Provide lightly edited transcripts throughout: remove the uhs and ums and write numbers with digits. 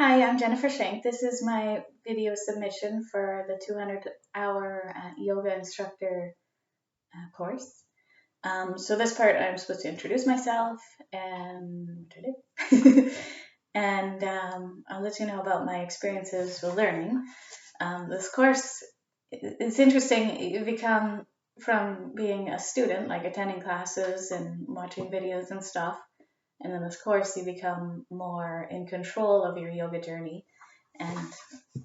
Hi, I'm Jennifer Shank. This is my video submission for the 200-hour yoga instructor course. So this part I'm supposed to introduce myself and and I'll let you know about my experiences with learning. This course, it's interesting. You become, from being a student, like attending classes and watching videos and stuff, and in this course you become more in control of your yoga journey, and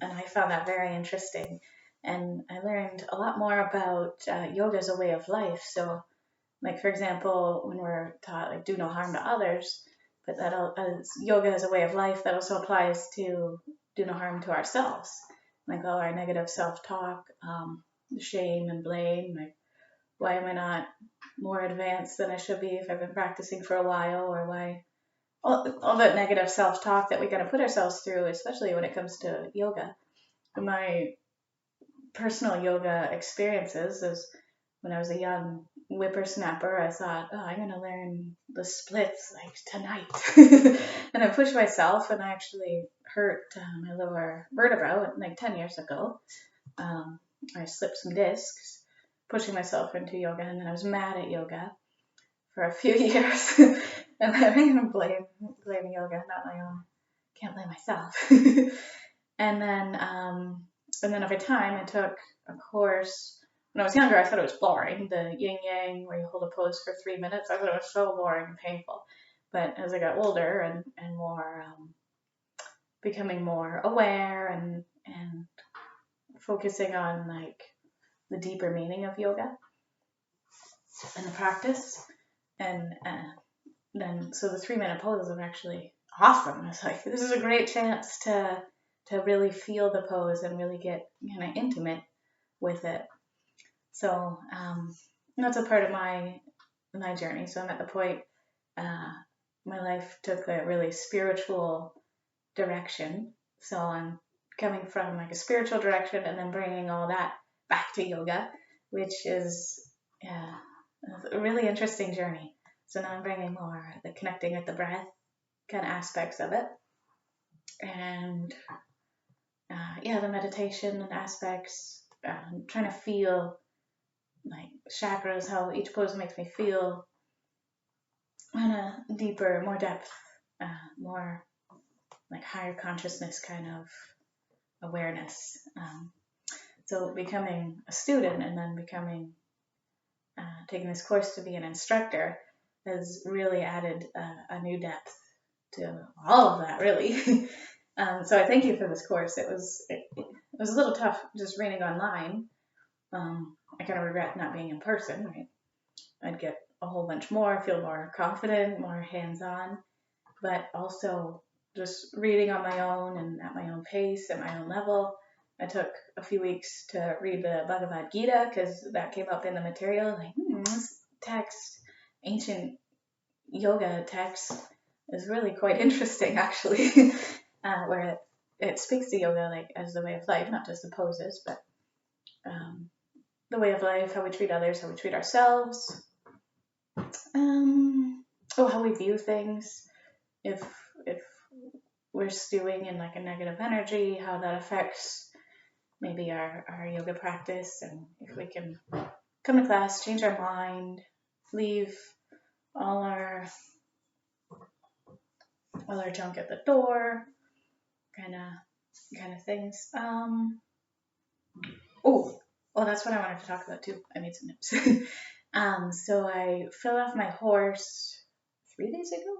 I found that very interesting. And I learned a lot more about yoga as a way of life. So, like for example, when we're taught like do no harm to others, but that as yoga as a way of life, that also applies to do no harm to ourselves, like all our negative self-talk, shame and blame, like why am I not more advanced than I should be if I've been practicing for a while, or why all that negative self-talk that we got to put ourselves through, especially when it comes to yoga. My personal yoga experiences is when I was a young whippersnapper, I thought, oh, I'm going to learn the splits like tonight. And I pushed myself, and I actually hurt my lower vertebra like 10 years ago. I slipped some discs pushing myself into yoga, and then I was mad at yoga for a few years. And then I even blame yoga, not my own. Can't blame myself. And then over time, I took a course. When I was younger, I thought it was boring. The yin yang, where you hold a pose for 3 minutes, I thought it was so boring and painful. But as I got older and more, becoming more aware and focusing on like the deeper meaning of yoga and the practice, and then so the 3-minute poses are actually awesome. I was like, this is a great chance to really feel the pose and really get kind of intimate with it. So that's a part of my journey. So I'm at the point my life took a really spiritual direction. So I'm coming from like a spiritual direction and then bringing all that back to yoga, which is a really interesting journey. So now I'm bringing more the connecting with the breath kind of aspects of it, and the meditation and aspects, trying to feel like chakras, how each pose makes me feel on a deeper, more depth, more like higher consciousness kind of awareness. So becoming a student and then taking this course to be an instructor has really added a new depth to all of that, really. So I thank you for this course. It was a little tough just reading online. I kind of regret not being in person, right? I'd get a whole bunch more, feel more confident, more hands-on, but also just reading on my own and at my own pace, at my own level. I took a few weeks to read the Bhagavad Gita because that came up in the material. Like, this text, ancient yoga text, is really quite interesting, actually, where it speaks to yoga like as the way of life, not just the poses, but the way of life, how we treat others, how we treat ourselves, how we view things. If we're stewing in like a negative energy, how that affects maybe our yoga practice, and if we can come to class, change our mind, leave all our junk at the door, kind of things. That's what I wanted to talk about too. I made some notes. So I fell off my horse 3 days ago,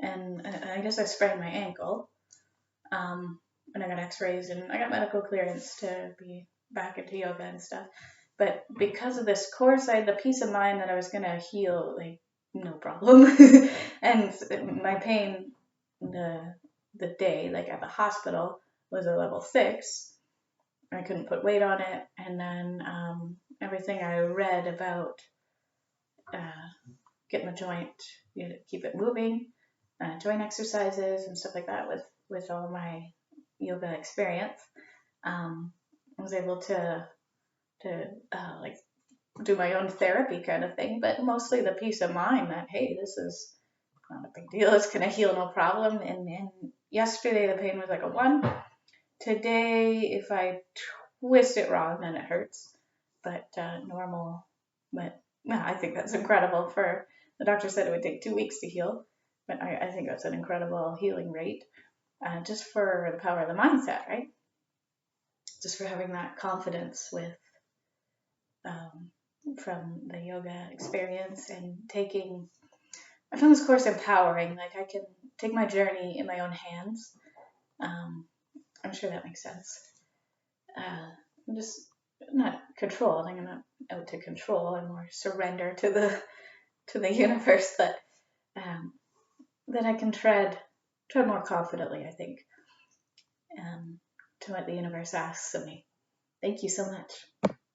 and I guess I sprained my ankle. And I got x-rays and I got medical clearance to be back into yoga and stuff. But because of this course, I had the peace of mind that I was going to heal, like, no problem. And my pain the day, like at the hospital, was a level 6. I couldn't put weight on it. And then everything I read about getting the joint, keep it moving, joint exercises and stuff like that with all my yoga experience, I was able to like do my own therapy kind of thing, but mostly the peace of mind that, hey, this is not a big deal, it's going to heal no problem, and yesterday the pain was like a 1. Today, if I twist it wrong, then it hurts. But normal. But yeah, I think that's incredible. For the doctor said it would take 2 weeks to heal, but I think that's an incredible healing rate. Just for the power of the mindset, right? Just for having that confidence with from the yoga experience and taking. I found this course empowering. Like I can take my journey in my own hands. I'm sure that makes sense. I'm just not controlled. I'm not out to control. I'm more surrender to the universe that I can tread more confidently. I think to what the universe asks of me. Thank you so much.